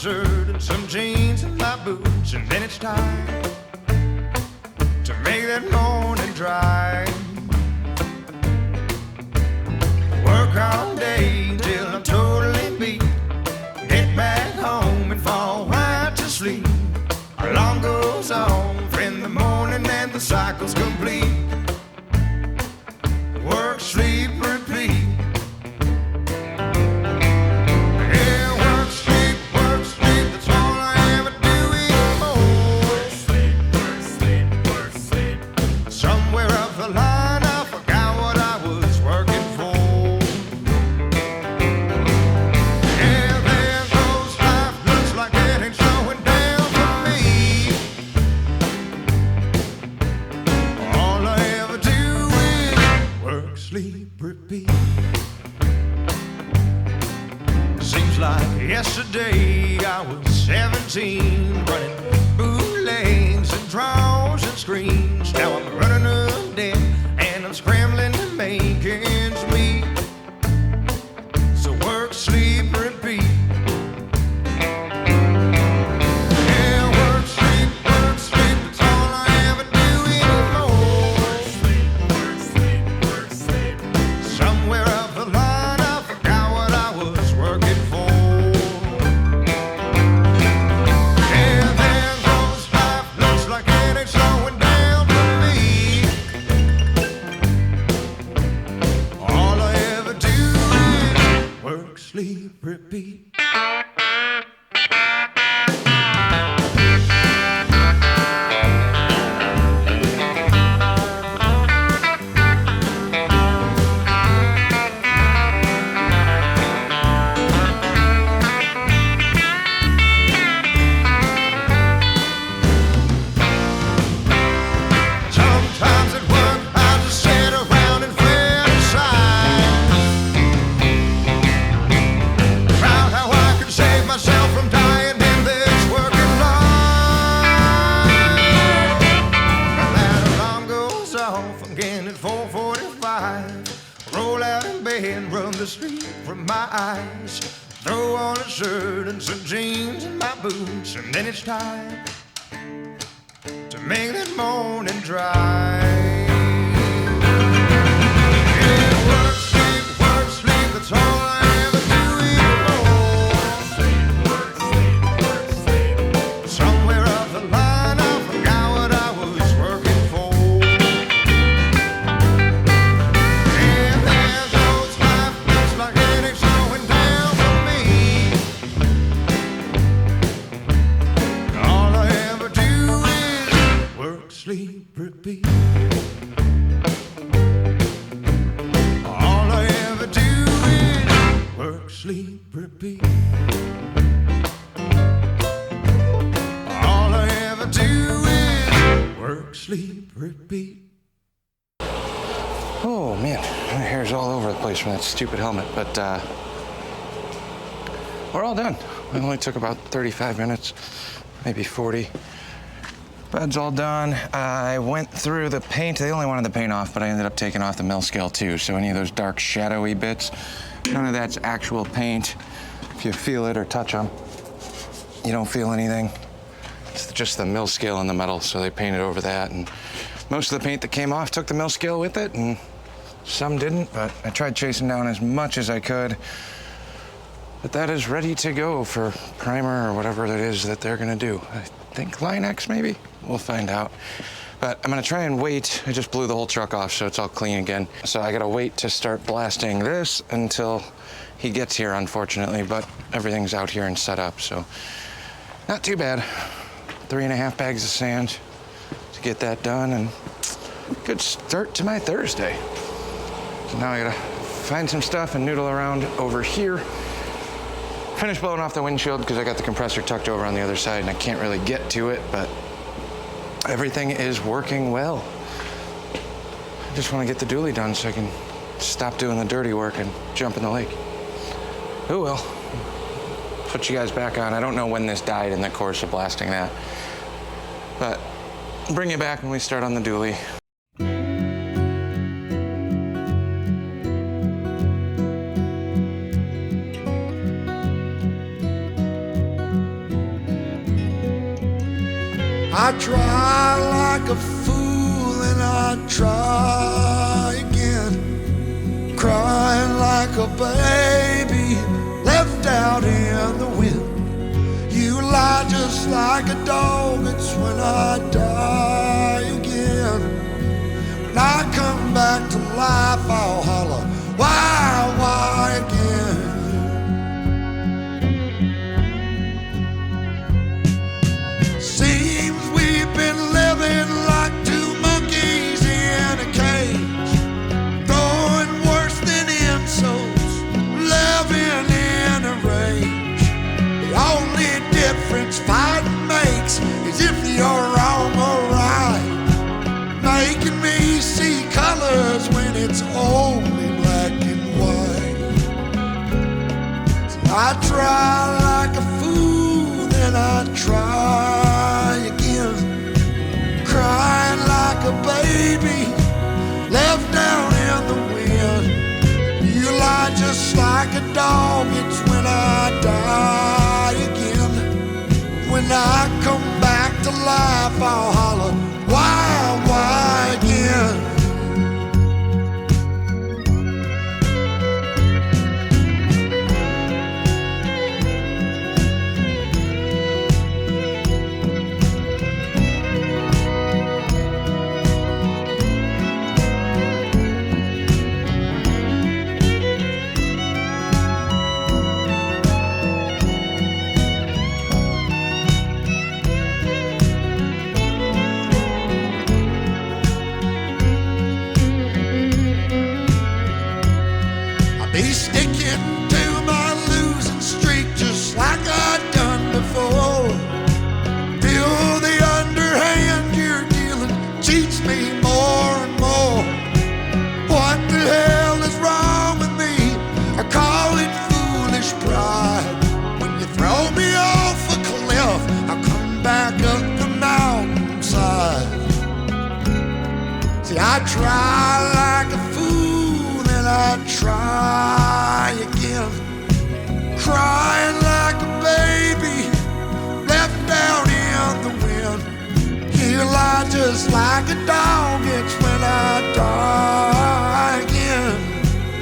shirt and some jeans and my boots, and then it's time to make that morning drive. Work all day till I'm totally beat, get back home and fall right to sleep. Alarm goes off in the morning and the cycle's complete. Work, sleep, repeat. Yesterday I was 17, running bootlegs and draws and screens. Now I'm running up debt and I'm scrambling to make ends meet. So work, sleep, repeat. Sleep, repeat. Again at 4:45, roll out in bed, rub the sleep from my eyes, throw on a shirt and some jeans and my boots, and then it's time to make that morning drive. Yeah, work, sleep, that's all I ever do anymore. Work, sleep. Somewhere up the line I forgot what I was working for. Sleep, repeat. All I ever do is work, sleep, repeat. All I ever do is work, sleep, repeat. Oh man, my hair's all over the place from that stupid helmet, but we're all done. It only took about 35 minutes, maybe 40. Bed's all done. I went through the paint. They only wanted the paint off, but I ended up taking off the mill scale too. So any of those dark shadowy bits, none of that's actual paint. If you feel it or touch them, you don't feel anything. It's just the mill scale in the metal, so they painted over that. And most of the paint that came off took the mill scale with it, and some didn't, but I tried chasing down as much as I could. But that is ready to go for primer or whatever it is that they're gonna do. I think Line X maybe? We'll find out. But I'm gonna try and wait. I just blew the whole truck off, so it's all clean again. So I gotta wait to start blasting this until he gets here, unfortunately, but everything's out here and set up, so not too bad. 3.5 bags of sand to get that done, and good start to my Thursday. So now I gotta find some stuff and noodle around over here. Finish blowing off the windshield because I got the compressor tucked over on the other side and I can't really get to it, but everything is working well. I just want to get the dually done so I can stop doing the dirty work and jump in the lake. Oh well. Put you guys back on. I don't know when this died in the course of blasting that, but I'll bring you back when we start on the dually. I try like a fool and I try again, crying like a baby left out in the wind. You lie just like a dog, it's when I die again. When I come back to life, I'll holler, why again? Seems we've been living like two monkeys in a cage, throwing worse than insults, living in a rage. The only difference fighting makes is if you're wrong or right, making me see colors when it's only black and white. See, I try like a fool, then I try again, crying like a baby left down in the wind. You lie just like a dog, it's when I die again. When I come back to life, I'll holler, why again? Be sticking to my losing streak just like I've done before. Feel the underhand you're dealing cheats me more and more. What the hell is wrong with me? I call it foolish pride. When you throw me off a cliff, I come back up the mountainside. See, I try like a fool and I try again, crying like a baby left down in the wind. You lie just like a dog, it's when I die again.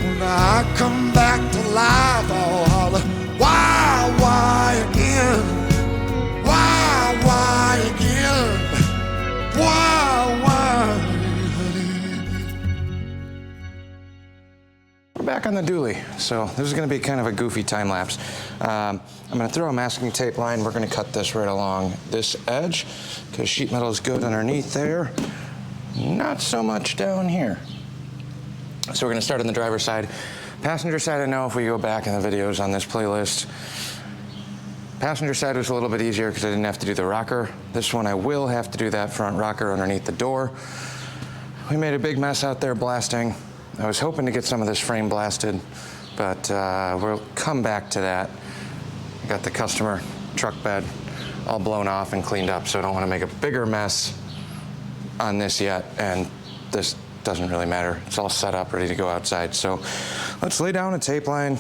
When I come back to life, I'll holler, why again? Why again? Why? Back on the dually. So this is going to be kind of a goofy time lapse. I'm going to throw a masking tape line. We're going to cut this right along this edge because sheet metal is good underneath there. Not so much down here. So we're going to start on the driver's side. Passenger side, I know if we go back in the videos on this playlist, passenger side was a little bit easier because I didn't have to do the rocker. This one I will have to do that front rocker underneath the door. We made a big mess out there blasting. I was hoping to get some of this frame blasted, but we'll come back to that. Got the customer truck bed all blown off and cleaned up, so I don't want to make a bigger mess on this yet, and this doesn't really matter. It's all set up, ready to go outside. So let's lay down a tape line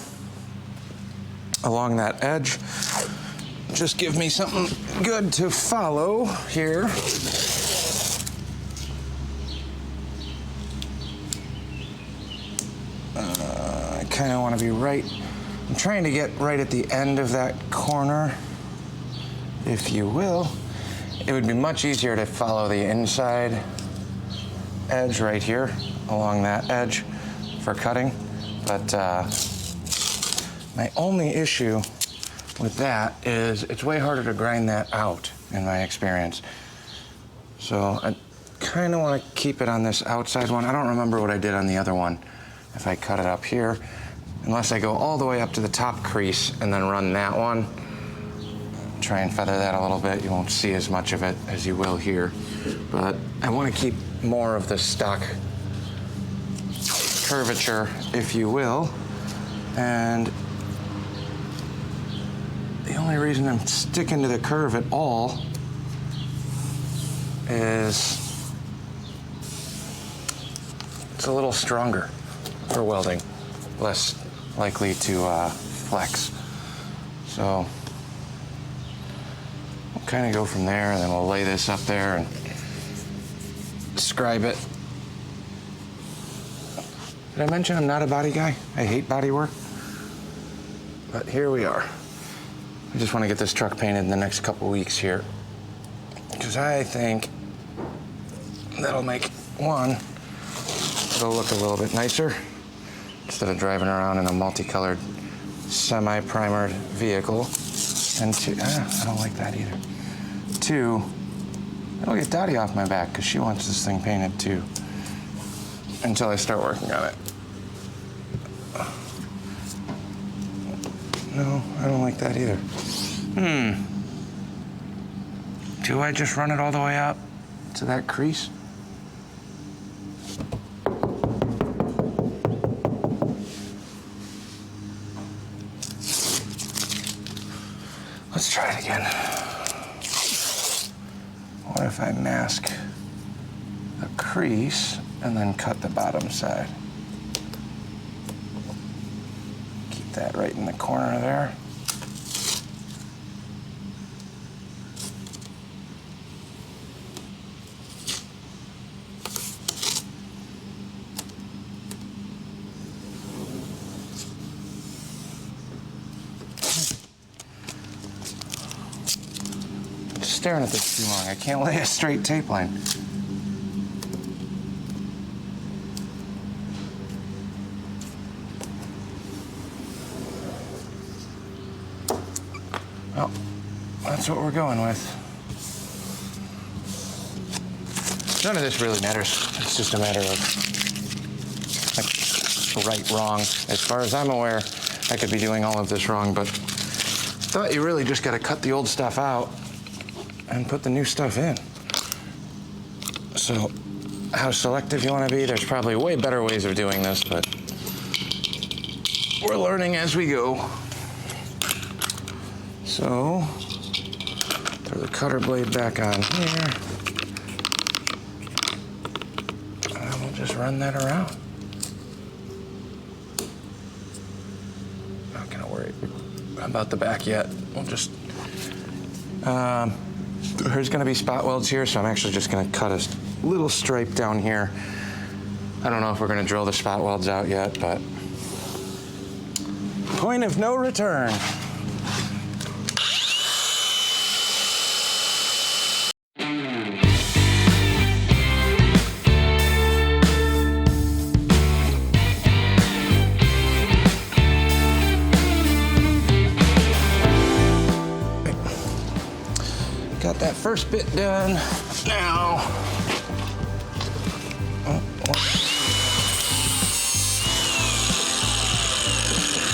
along that edge. Just give me something good to follow here. I kind of want to be right. I'm trying to get right at the end of that corner, if you will. It would be much easier to follow the inside edge right here, along that edge for cutting. But my only issue with that is it's way harder to grind that out, in my experience. So I kind of want to keep it on this outside one. I don't remember what I did on the other one. If I cut it up here, unless I go all the way up to the top crease and then run that one, try and feather that a little bit. You won't see as much of it as you will here. But I want to keep more of the stock curvature, if you will. And the only reason I'm sticking to the curve at all is it's a little stronger for welding, less likely to flex. So, okay. kind of go from there, and then we'll lay this up there and describe it. Did I mention I'm not a body guy? I hate body work. But here we are. I just want to get this truck painted in the next couple weeks here, because I think that'll make, one, it'll look a little bit nicer instead of driving around in a multicolored semi-primered vehicle. And two, I don't like that either. Two, it'll get Dottie off my back because she wants this thing painted too, until I start working on it. No, I don't like that either. Do I just run it all the way up to that crease? Let's try it again. What if I mask the crease and then cut the bottom side? Keep that right in the corner there. Staring at this too long. I can't lay a straight tape line. Well, that's what we're going with. None of this really matters. It's just a matter of like, right, wrong. As far as I'm aware, I could be doing all of this wrong, but I thought you really just got to cut the old stuff out and put the new stuff in. So, how selective you want to be, there's probably way better ways of doing this, but we're learning as we go. So, throw the cutter blade back on here, and we'll just run that around. Not gonna worry about the back yet. We'll just, there's gonna be spot welds here, so I'm actually just gonna cut a little stripe down here. I don't know if we're gonna drill the spot welds out yet, but point of no return. Got that first bit done. Now,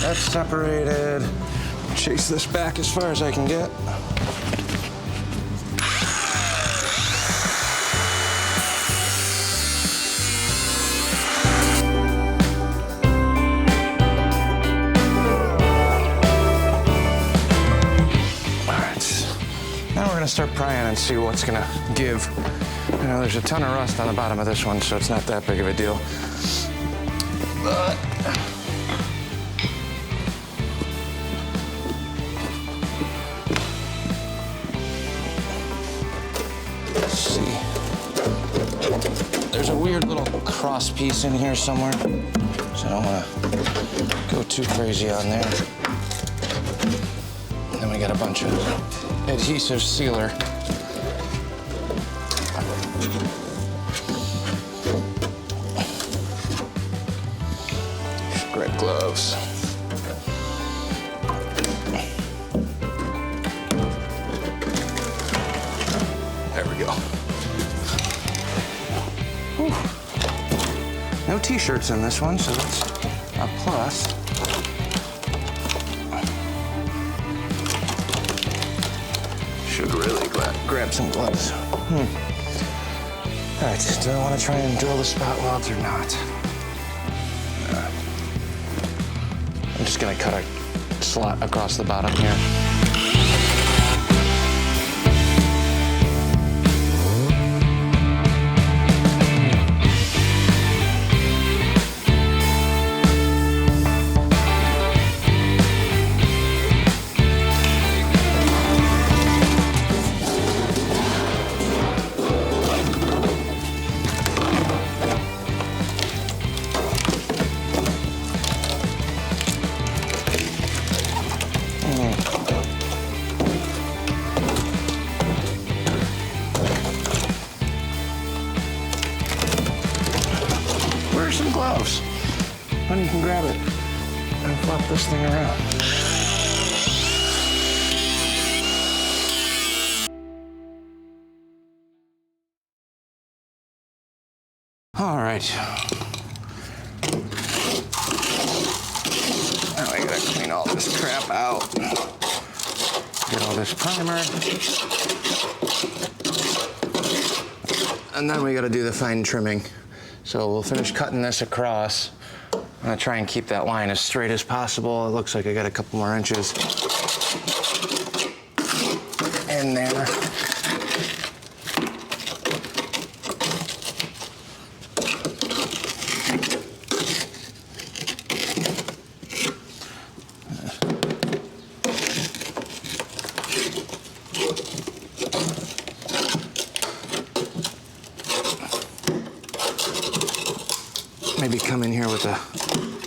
that's separated. Chase this back as far as I can get. Start prying and see what's gonna give. You know, there's a ton of rust on the bottom of this one, so it's not that big of a deal. But let's see. There's a weird little cross piece in here somewhere, so I don't wanna go too crazy on there. And then we got a bunch of adhesive sealer. Red gloves. There we go. Whew. No t-shirts in this one, so that's a plus. Should really grab some gloves. All right, do I want to try and drill the spot welds or not? I'm just gonna cut a slot across the bottom here. close. Then you can grab it and flop this thing around. All right. Now I gotta clean all this crap out. Get all this primer. And then we gotta do the fine trimming. So we'll finish cutting this across. I'm gonna try and keep that line as straight as possible. It looks like I got a couple more inches in there. Maybe come in here with a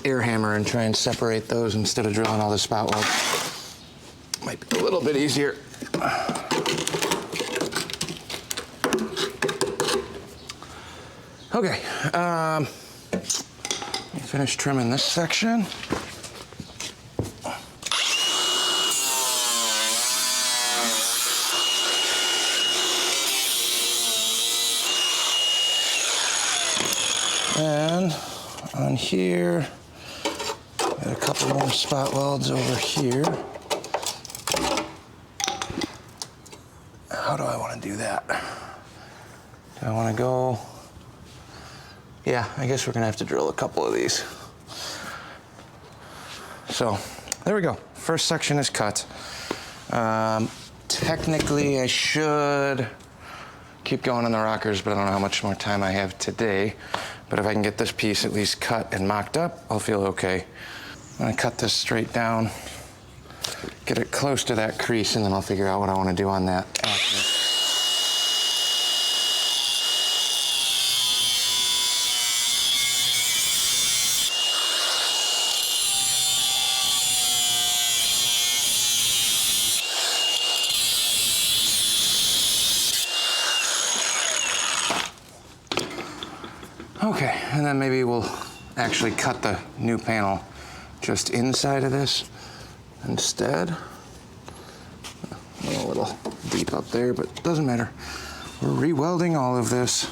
air hammer and try and separate those instead of drilling all the spout welds. Might be a little bit easier. Okay, let me finish trimming this section. And on here, got a couple more spot welds over here. How do I want to do that? Do I want to go? Yeah, I guess we're gonna have to drill a couple of these. So there we go. First section is cut. Technically, I should keep going on the rockers, but I don't know how much more time I have today. But if I can get this piece at least cut and mocked up, I'll feel okay. I'm gonna cut this straight down, get it close to that crease, and then I'll figure out what I want to do on that after. Okay, and then maybe we'll actually cut the new panel just inside of this instead. A little deep up there, but it doesn't matter. We're re-welding all of this.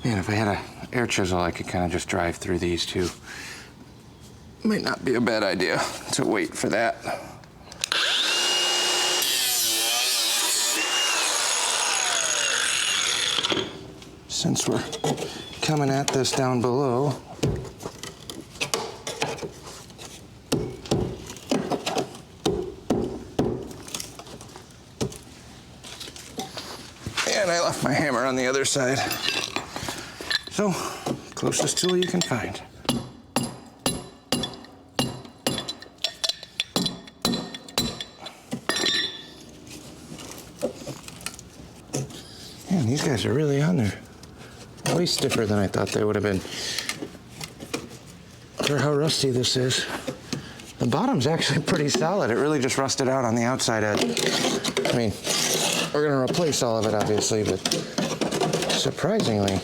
Man, if I had an air chisel, I could kind of just drive through these too. Might not be a bad idea to wait for that. Since we're coming at this down below, and I left my hammer on the other side. So, closest tool you can find. Man, these guys are really on there. Way stiffer than I thought they would have been. For how rusty this is. The bottom's actually pretty solid. It really just rusted out on the outside edge. I mean, we're gonna replace all of it obviously, but surprisingly,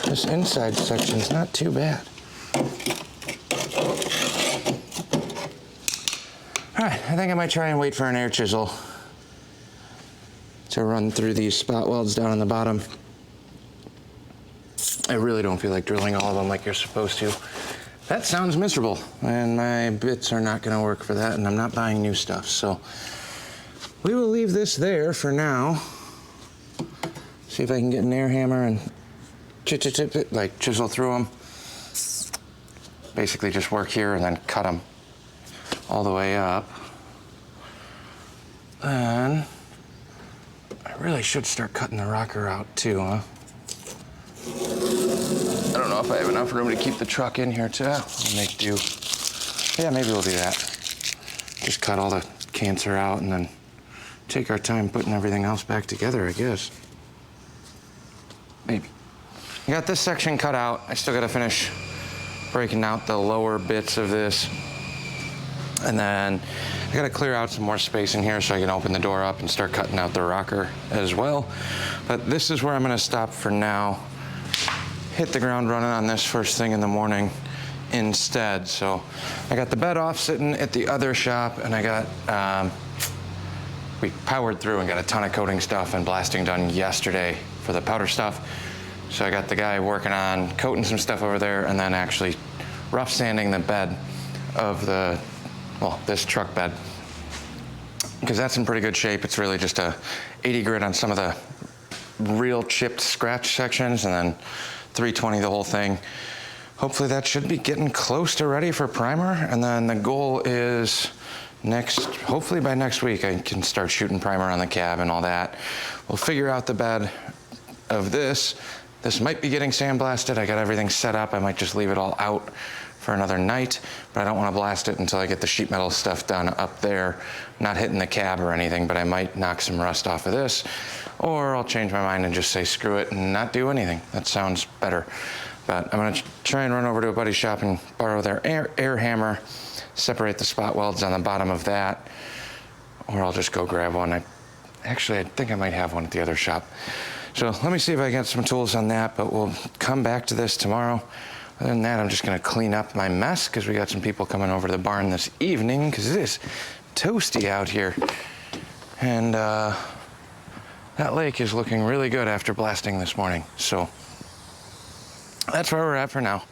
this inside section's not too bad. All right, I think I might try and wait for an air chisel to run through these spot welds down on the bottom. I really don't feel like drilling all of them like you're supposed to. That sounds miserable, and my bits are not gonna work for that, and I'm not buying new stuff, so we will leave this there for now. See if I can get an air hammer and like chisel through them. Basically just work here and then cut them all the way up. And I really should start cutting the rocker out too, huh? I don't know if I have enough room to keep the truck in here too. I'll make do. Yeah, maybe we'll do that. Just cut all the cancer out and then take our time putting everything else back together, I guess. Maybe. I got this section cut out. I still gotta finish breaking out the lower bits of this. And then I gotta clear out some more space in here so I can open the door up and start cutting out the rocker as well. But this is where I'm gonna stop for now. Hit the ground running on this first thing in the morning instead. So I got the bed off sitting at the other shop, and I got, we powered through and got a ton of coating stuff and blasting done yesterday for the powder stuff. So I got the guy working on coating some stuff over there and then actually rough sanding the bed of the, well, this truck bed, because that's in pretty good shape. It's really just a 80 grit on some of the real chipped scratch sections, and then 320 the whole thing. Hopefully that should be getting close to ready for primer, and then the goal is hopefully by next week I can start shooting primer on the cab and all that. We'll figure out the bed of this. This might be getting sandblasted. I got everything set up. I might just leave it all out for another night, but I don't want to blast it until I get the sheet metal stuff done up there. Not hitting the cab or anything, but I might knock some rust off of this, or I'll change my mind and just say screw it and not do anything. That sounds better. But I'm gonna try and run over to a buddy's shop and borrow their air hammer, separate the spot welds on the bottom of that, or I'll just go grab one. I think I might have one at the other shop. So let me see if I get some tools on that, but we'll come back to this tomorrow. Other than that, I'm just gonna clean up my mess because we got some people coming over to the barn this evening because it is toasty out here. And that lake is looking really good after blasting this morning. So that's where we're at for now.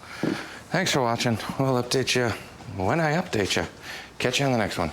Thanks for watching. We'll update you when I update you. Catch you on the next one.